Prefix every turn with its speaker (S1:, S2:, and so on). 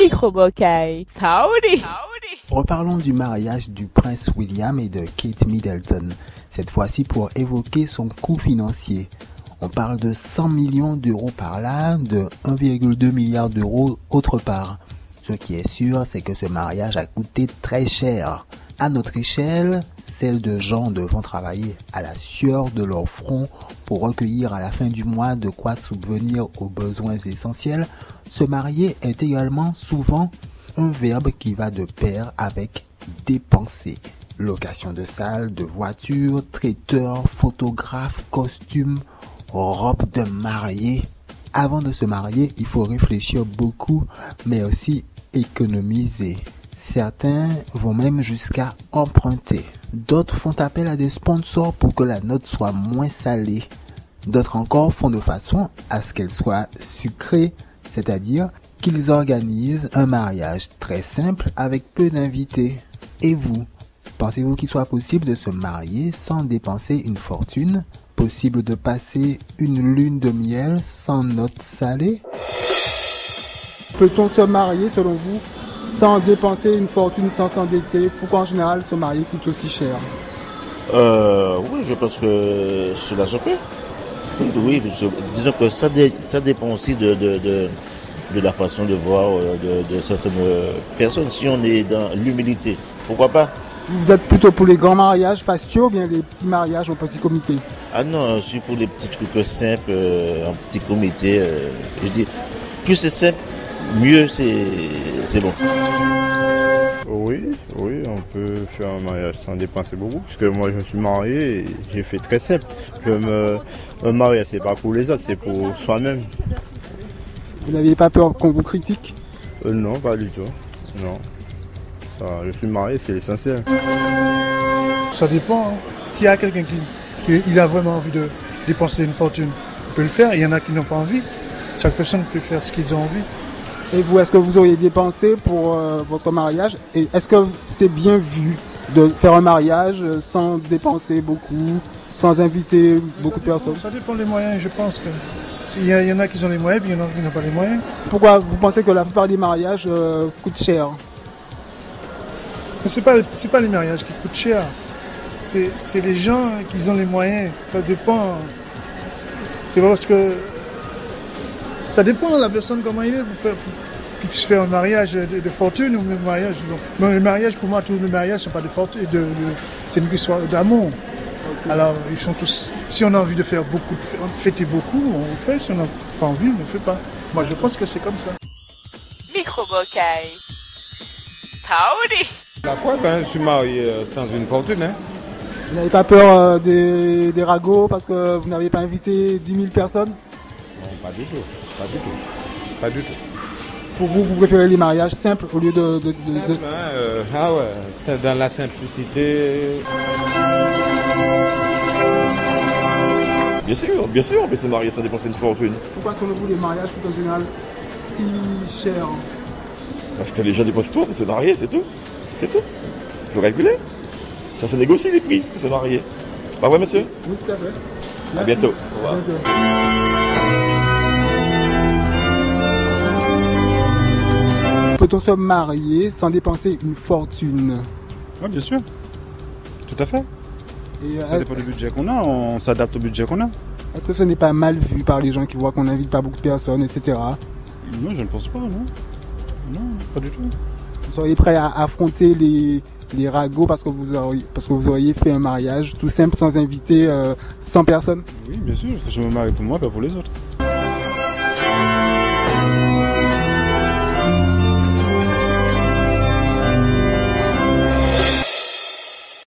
S1: Microbocaille. Saoudi.
S2: Reparlons du mariage du prince William et de Kate Middleton, cette fois-ci pour évoquer son coût financier. On parle de 100 millions d'euros par là, de 1,2 milliard d'euros autre part. Ce qui est sûr, c'est que ce mariage a coûté très cher. À notre échelle, celle de gens devant travailler à la sueur de leur front pour recueillir à la fin du mois de quoi subvenir aux besoins essentiels, se marier est également souvent un verbe qui va de pair avec dépenser. Location de salle, de voiture, traiteur, photographe, costume, robe de mariée. Avant de se marier, il faut réfléchir beaucoup, mais aussi économiser. Certains vont même jusqu'à emprunter. D'autres font appel à des sponsors pour que la note soit moins salée. D'autres encore font de façon à ce qu'elle soit sucrée, c'est-à-dire qu'ils organisent un mariage très simple avec peu d'invités. Et vous, pensez-vous qu'il soit possible de se marier sans dépenser une fortune? Possible de passer une lune de miel sans note salée?
S3: Peut-on se marier selon vous sans dépenser une fortune, sans s'endetter? Pourquoi en général se marier coûte aussi cher?
S4: Oui, je pense que cela se peut. Oui, disons que ça dépend aussi de la façon de voir de certaines personnes. Si on est dans l'humilité, pourquoi pas?
S3: Vous êtes plutôt pour les grands mariages fastueux ou bien les petits mariages au petit comité?
S4: Ah non, je suis pour les petits trucs simples, en petit comité. Je dis, plus c'est simple, mieux c'est bon.
S5: Oui, on peut faire un mariage sans dépenser beaucoup. Parce que moi, je me suis marié et j'ai fait très simple. Un mariage, c'est pas pour les autres, c'est pour soi-même.
S3: Vous n'aviez pas peur qu'on vous critique?
S5: Non, pas du tout. Non. Ça, je suis marié, c'est l'essentiel.
S6: Ça dépend. Hein. S'il y a quelqu'un qui a vraiment envie de dépenser une fortune, il peut le faire. Il y en a qui n'ont pas envie. Chaque personne peut faire ce qu'ils ont envie.
S3: Et vous, est-ce que vous auriez dépensé pour votre mariage? Et est-ce que c'est bien vu de faire un mariage sans dépenser beaucoup, sans inviter beaucoup de personnes?
S6: Ça dépend des moyens, je pense que. Il y en a qui ont les moyens, puis il y en a qui n'ont pas les moyens.
S3: Pourquoi vous pensez que la plupart des mariages coûtent cher?
S6: Mais c'est pas les mariages qui coûtent cher. C'est les gens qui ont les moyens. Ça dépend. C'est parce que ça dépend de la personne comment il est pour qu'il puisse faire un mariage de fortune ou un mariage. Mais le mariage, pour moi, tous les mariages ne sont pas de fortune, c'est une histoire d'amour. Okay. Alors, ils sont tous. Si on a envie de faire beaucoup, fêter beaucoup, on le fait. Si on n'a pas envie, on ne le fait pas. Moi, je pense que c'est comme ça.
S1: Microbocaille. Saoudi.
S7: La fois, je suis marié sans une fortune. Hein.
S3: Vous n'avez pas peur des ragots parce que vous n'avez pas invité 10 000 personnes?
S7: Non, pas du tout.
S3: Pour vous, vous préférez les mariages simples au lieu de...
S7: Ah ouais, c'est dans la simplicité.
S4: Bien sûr, on peut se marier sans dépenser une fortune.
S3: Pourquoi selon vous les mariages coûtent en général si cher?
S4: Parce que les gens dépensent tout pour se marier, c'est tout. Il faut calculer. Ça se négocie les prix pour se marier. Pas vrai, monsieur?
S3: Oui, tout à fait. Merci.
S4: À bientôt. Au revoir.
S3: Peut-on se marier sans dépenser une fortune?
S8: Oui, bien sûr. Tout à fait. Ça dépend du budget qu'on a, on s'adapte au budget qu'on a.
S3: Est-ce que ce n'est pas mal vu par les gens qui voient qu'on n'invite pas beaucoup de personnes, etc.?
S8: Non, je ne pense pas, non. Non, pas du tout.
S3: Vous seriez prêt à affronter les ragots parce que vous auriez fait un mariage tout simple sans inviter 100 personnes?
S8: Oui, bien sûr, parce que je me marie pour moi, pas pour les autres.